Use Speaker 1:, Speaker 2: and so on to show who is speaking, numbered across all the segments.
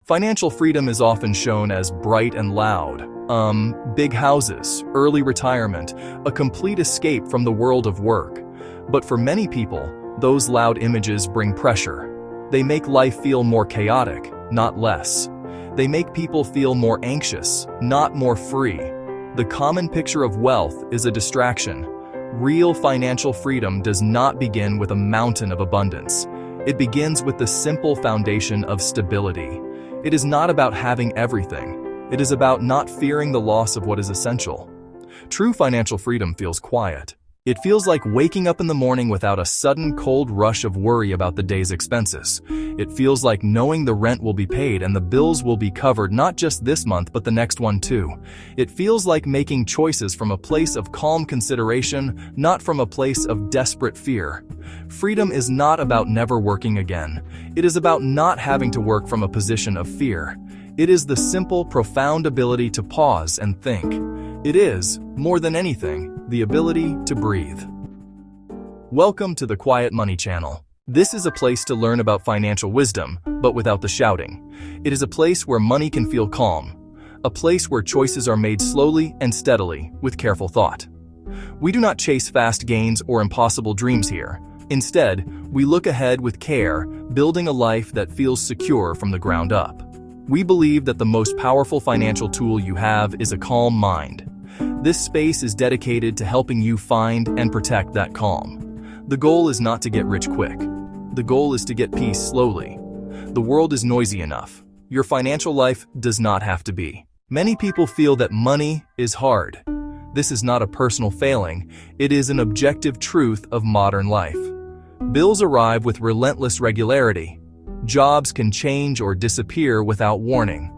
Speaker 1: Financial freedom is often shown as bright and loud. Big houses, early retirement, a complete escape from the world of work. But for many people, those loud images bring pressure. They make life feel more chaotic, not less. They make people feel more anxious, not more free. The common picture of wealth is a distraction. Real financial freedom does not begin with a mountain of abundance. It begins with the simple foundation of stability. It is not about having everything. It is about not fearing the loss of what is essential. True financial freedom feels quiet. It feels like waking up in the morning without a sudden cold rush of worry about the day's expenses. It feels like knowing the rent will be paid and the bills will be covered not just this month but the next one too. It feels like making choices from a place of calm consideration, not from a place of desperate fear. Freedom is not about never working again. It is about not having to work from a position of fear. It is the simple, profound ability to pause and think. It is, more than anything, the ability to breathe. Welcome to the Quiet Money Channel. This is a place to learn about financial wisdom, but without the shouting. It is a place where money can feel calm. A place where choices are made slowly and steadily, with careful thought. We do not chase fast gains or impossible dreams here. Instead, we look ahead with care, building a life that feels secure from the ground up. We believe that the most powerful financial tool you have is a calm mind. This space is dedicated to helping you find and protect that calm. The goal is not to get rich quick. The goal is to get peace slowly. The world is noisy enough. Your financial life does not have to be. Many people feel that money is hard. This is not a personal failing. It is an objective truth of modern life. Bills arrive with relentless regularity. Jobs can change or disappear without warning.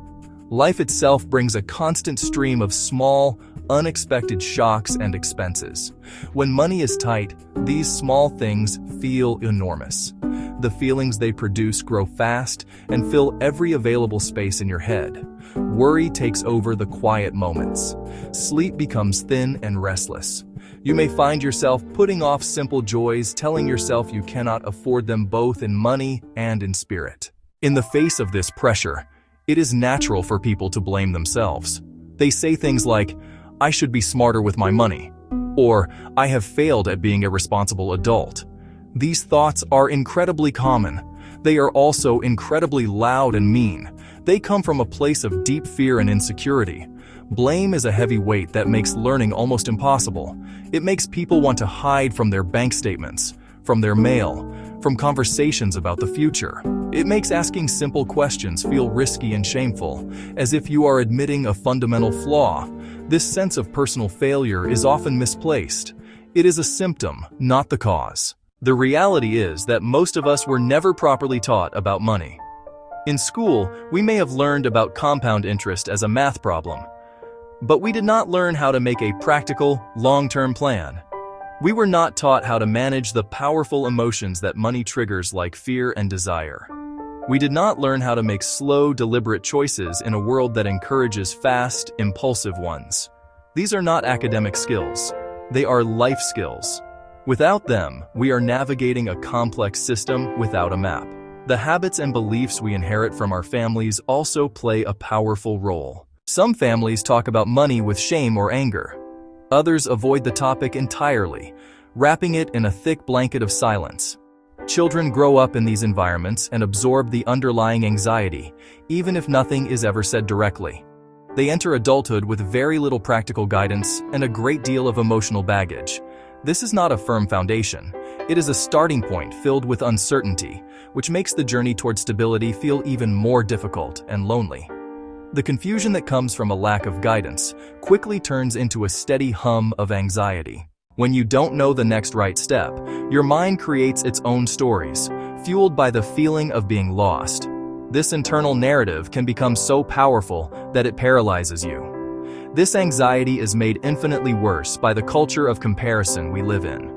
Speaker 1: Life itself brings a constant stream of small, unexpected shocks and expenses. When money is tight, these small things feel enormous. The feelings they produce grow fast and fill every available space in your head. Worry takes over the quiet moments. Sleep becomes thin and restless. You may find yourself putting off simple joys, telling yourself you cannot afford them both in money and in spirit. In the face of this pressure, it is natural for people to blame themselves. They say things like, "I should be smarter with my money," or "I have failed at being a responsible adult." These thoughts are incredibly common. They are also incredibly loud and mean. They come from a place of deep fear and insecurity. Blame is a heavy weight that makes learning almost impossible. It makes people want to hide from their bank statements, from their mail, from conversations about the future. It makes asking simple questions feel risky and shameful, as if you are admitting a fundamental flaw. This sense of personal failure is often misplaced. It is a symptom, not the cause. The reality is that most of us were never properly taught about money. In school, we may have learned about compound interest as a math problem, but we did not learn how to make a practical, long-term plan. We were not taught how to manage the powerful emotions that money triggers like fear and desire. We did not learn how to make slow, deliberate choices in a world that encourages fast, impulsive ones. These are not academic skills. They are life skills. Without them, we are navigating a complex system without a map. The habits and beliefs we inherit from our families also play a powerful role. Some families talk about money with shame or anger. Others avoid the topic entirely, wrapping it in a thick blanket of silence. Children grow up in these environments and absorb the underlying anxiety, even if nothing is ever said directly. They enter adulthood with very little practical guidance and a great deal of emotional baggage. This is not a firm foundation. It is a starting point filled with uncertainty, which makes the journey toward stability feel even more difficult and lonely. The confusion that comes from a lack of guidance quickly turns into a steady hum of anxiety. When you don't know the next right step, your mind creates its own stories, fueled by the feeling of being lost. This internal narrative can become so powerful that it paralyzes you. This anxiety is made infinitely worse by the culture of comparison we live in.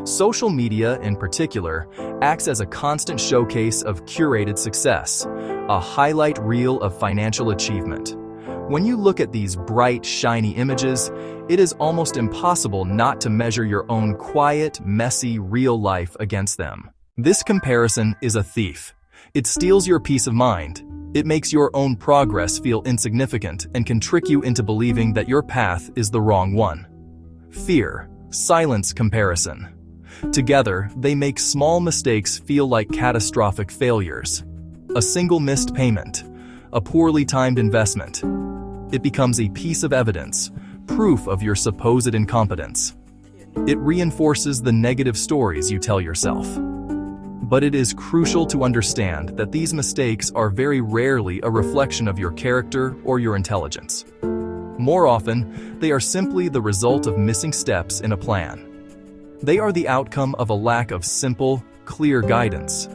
Speaker 1: Social media, in particular, acts as a constant showcase of curated success, a highlight reel of financial achievement. When you look at these bright, shiny images, it is almost impossible not to measure your own quiet, messy, real life against them. This comparison is a thief. It steals your peace of mind. It makes your own progress feel insignificant and can trick you into believing that your path is the wrong one. Fear, silence, comparison. Together, they make small mistakes feel like catastrophic failures. A single missed payment, a poorly timed investment. It becomes a piece of evidence, proof of your supposed incompetence. It reinforces the negative stories you tell yourself. But it is crucial to understand that these mistakes are very rarely a reflection of your character or your intelligence. More often, they are simply the result of missing steps in a plan. They are the outcome of a lack of simple, clear guidance.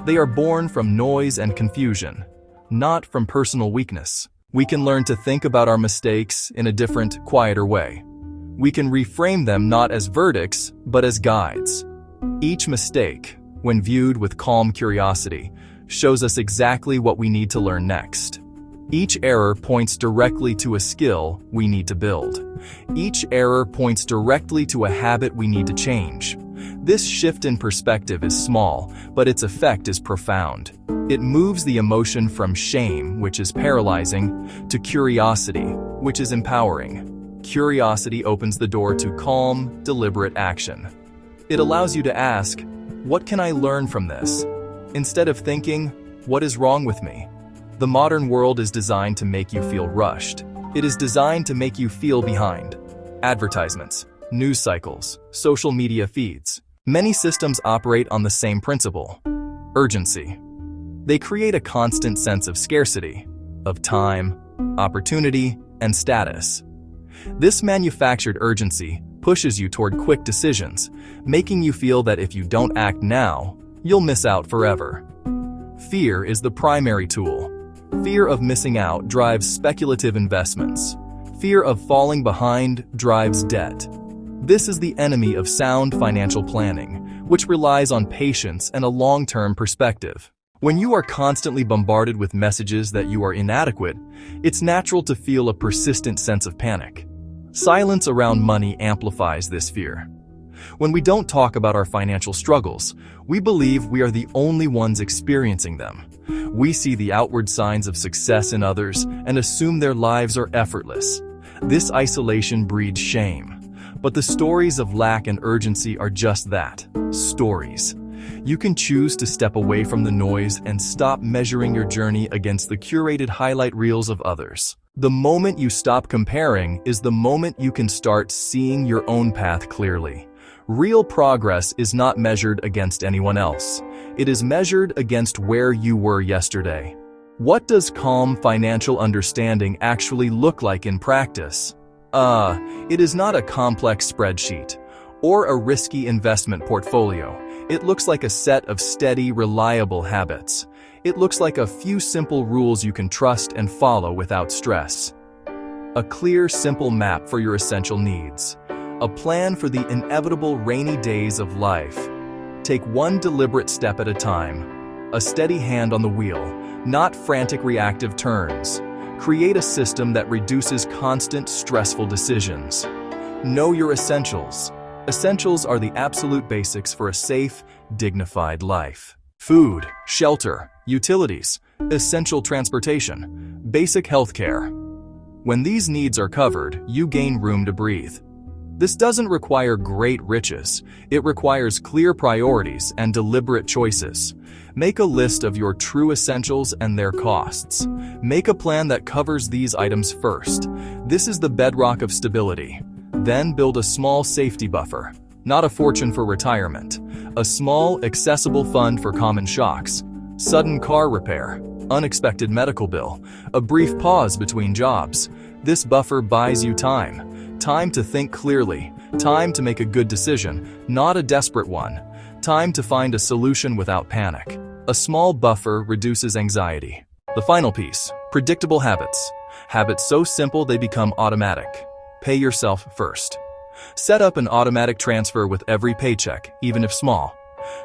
Speaker 1: They are born from noise and confusion, not from personal weakness. We can learn to think about our mistakes in a different, quieter way. We can reframe them not as verdicts, but as guides. Each mistake, when viewed with calm curiosity, shows us exactly what we need to learn next. Each error points directly to a skill we need to build. Each error points directly to a habit we need to change. This shift in perspective is small, but its effect is profound. It moves the emotion from shame, which is paralyzing, to curiosity, which is empowering. Curiosity opens the door to calm, deliberate action. It allows you to ask, "What can I learn from this?" instead of thinking, "What is wrong with me?" The modern world is designed to make you feel rushed. It is designed to make you feel behind. Advertisements, news cycles, social media feeds. Many systems operate on the same principle: urgency. They create a constant sense of scarcity, of time, opportunity, and status. This manufactured urgency pushes you toward quick decisions, making you feel that if you don't act now, you'll miss out forever. Fear is the primary tool. Fear of missing out drives speculative investments. Fear of falling behind drives debt. This is the enemy of sound financial planning, which relies on patience and a long-term perspective. When you are constantly bombarded with messages that you are inadequate, it's natural to feel a persistent sense of panic. Silence around money amplifies this fear. When we don't talk about our financial struggles, we believe we are the only ones experiencing them. We see the outward signs of success in others and assume their lives are effortless. This isolation breeds shame. But the stories of lack and urgency are just that, stories. You can choose to step away from the noise and stop measuring your journey against the curated highlight reels of others. The moment you stop comparing is the moment you can start seeing your own path clearly. Real progress is not measured against anyone else. It is measured against where you were yesterday. What does calm financial understanding actually look like in practice? It is not a complex spreadsheet or a risky investment portfolio. It looks like a set of steady, reliable habits. It looks like a few simple rules you can trust and follow without stress. A clear, simple map for your essential needs. A plan for the inevitable rainy days of life. Take one deliberate step at a time. A steady hand on the wheel, not frantic reactive turns. Create a system that reduces constant, stressful decisions. Know your essentials. Essentials are the absolute basics for a safe, dignified life. Food, shelter, utilities, essential transportation, basic healthcare. When these needs are covered, you gain room to breathe. This doesn't require great riches. It requires clear priorities and deliberate choices. Make a list of your true essentials and their costs. Make a plan that covers these items first. This is the bedrock of stability. Then build a small safety buffer, not a fortune for retirement. A small, accessible fund for common shocks, sudden car repair, unexpected medical bill, a brief pause between jobs. This buffer buys you time. Time to think clearly. Time to make a good decision, not a desperate one. Time to find a solution without panic. A small buffer reduces anxiety. The final piece, predictable habits. Habits so simple they become automatic. Pay yourself first. Set up an automatic transfer with every paycheck, even if small.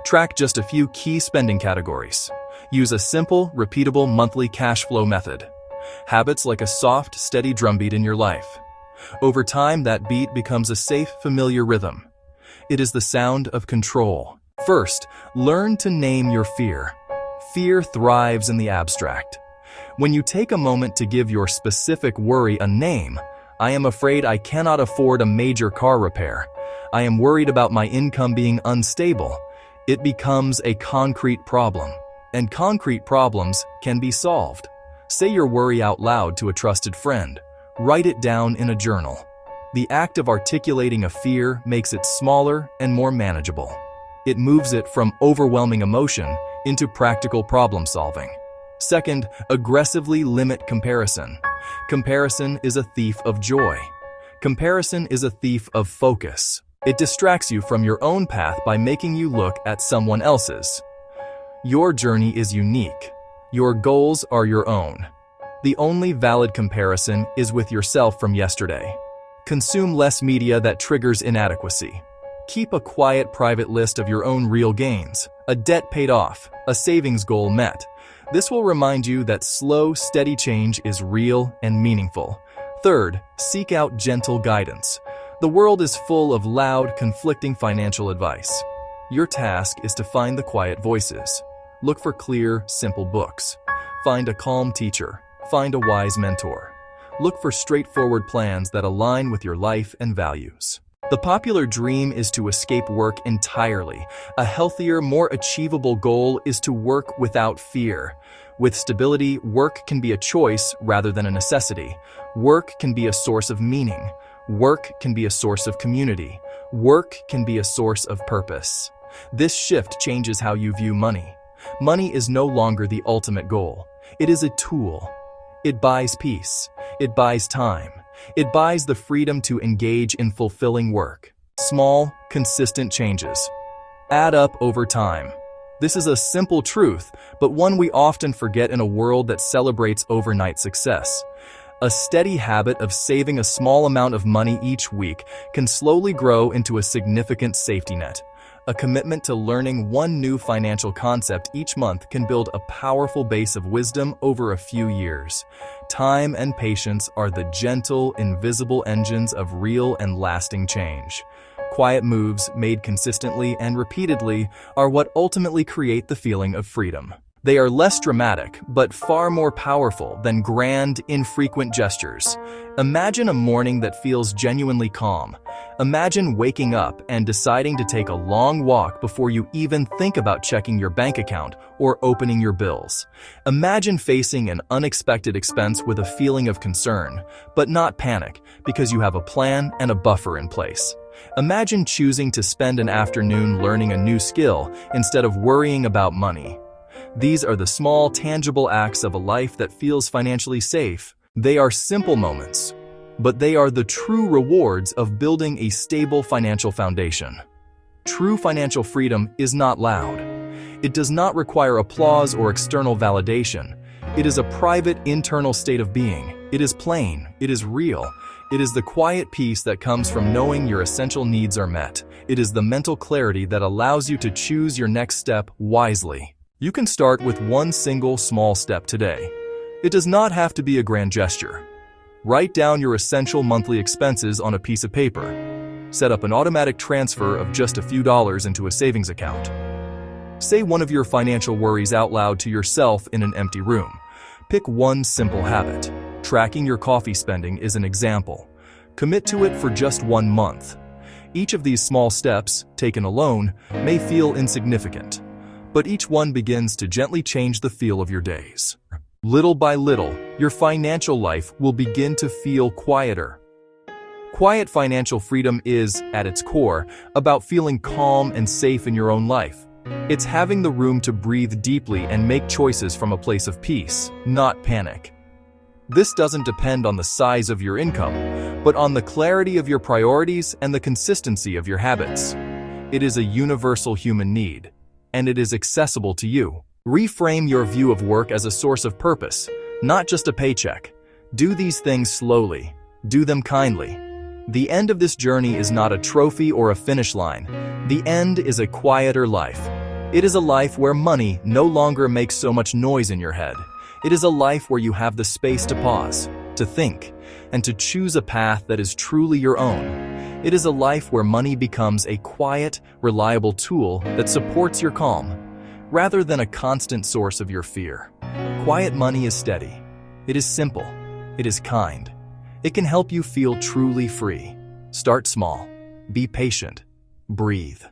Speaker 1: Track just a few key spending categories. Use a simple, repeatable monthly cash flow method. Habits like a soft, steady drumbeat in your life. Over time, that beat becomes a safe, familiar rhythm. It is the sound of control. First, learn to name your fear. Fear thrives in the abstract. When you take a moment to give your specific worry a name, I am afraid I cannot afford a major car repair. I am worried about my income being unstable. It becomes a concrete problem, and concrete problems can be solved. Say your worry out loud to a trusted friend. Write it down in a journal. The act of articulating a fear makes it smaller and more manageable. It moves it from overwhelming emotion into practical problem solving. Second, aggressively limit comparison. Comparison is a thief of joy. Comparison is a thief of focus. It distracts you from your own path by making you look at someone else's. Your journey is unique. Your goals are your own. The only valid comparison is with yourself from yesterday. Consume less media that triggers inadequacy. Keep a quiet private list of your own real gains, a debt paid off, a savings goal met. This will remind you that slow, steady change is real and meaningful. Third, seek out gentle guidance. The world is full of loud, conflicting financial advice. Your task is to find the quiet voices. Look for clear, simple books. Find a calm teacher. Find a wise mentor. Look for straightforward plans that align with your life and values. The popular dream is to escape work entirely. A healthier, more achievable goal is to work without fear. With stability, work can be a choice rather than a necessity. Work can be a source of meaning. Work can be a source of community. Work can be a source of purpose. This shift changes how you view money. Money is no longer the ultimate goal. It is a tool. It buys peace. It buys time. It buys the freedom to engage in fulfilling work. Small, consistent changes add up over time. This is a simple truth, but one we often forget in a world that celebrates overnight success. A steady habit of saving a small amount of money each week can slowly grow into a significant safety net. A commitment to learning one new financial concept each month can build a powerful base of wisdom over a few years. Time and patience are the gentle, invisible engines of real and lasting change. Quiet moves made consistently and repeatedly are what ultimately create the feeling of freedom. They are less dramatic, but far more powerful than grand, infrequent gestures. Imagine a morning that feels genuinely calm. Imagine waking up and deciding to take a long walk before you even think about checking your bank account or opening your bills. Imagine facing an unexpected expense with a feeling of concern, but not panic, because you have a plan and a buffer in place. Imagine choosing to spend an afternoon learning a new skill instead of worrying about money. These are the small, tangible acts of a life that feels financially safe. They are simple moments, but they are the true rewards of building a stable financial foundation. True financial freedom is not loud. It does not require applause or external validation. It is a private, internal state of being. It is plain. It is real. It is the quiet peace that comes from knowing your essential needs are met. It is the mental clarity that allows you to choose your next step wisely. You can start with one single small step today. It does not have to be a grand gesture. Write down your essential monthly expenses on a piece of paper. Set up an automatic transfer of just a few dollars into a savings account. Say one of your financial worries out loud to yourself in an empty room. Pick one simple habit. Tracking your coffee spending is an example. Commit to it for just 1 month. Each of these small steps, taken alone, may feel insignificant, but each one begins to gently change the feel of your days. Little by little, your financial life will begin to feel quieter. Quiet financial freedom is, at its core, about feeling calm and safe in your own life. It's having the room to breathe deeply and make choices from a place of peace, not panic. This doesn't depend on the size of your income, but on the clarity of your priorities and the consistency of your habits. It is a universal human need, and it is accessible to you. Reframe your view of work as a source of purpose, not just a paycheck. Do these things slowly. Do them kindly. The end of this journey is not a trophy or a finish line. The end is a quieter life. It is a life where money no longer makes so much noise in your head. It is a life where you have the space to pause, to think, and to choose a path that is truly your own. It is a life where money becomes a quiet, reliable tool that supports your calm, rather than a constant source of your fear. Quiet money is steady. It is simple. It is kind. It can help you feel truly free. Start small. Be patient. Breathe.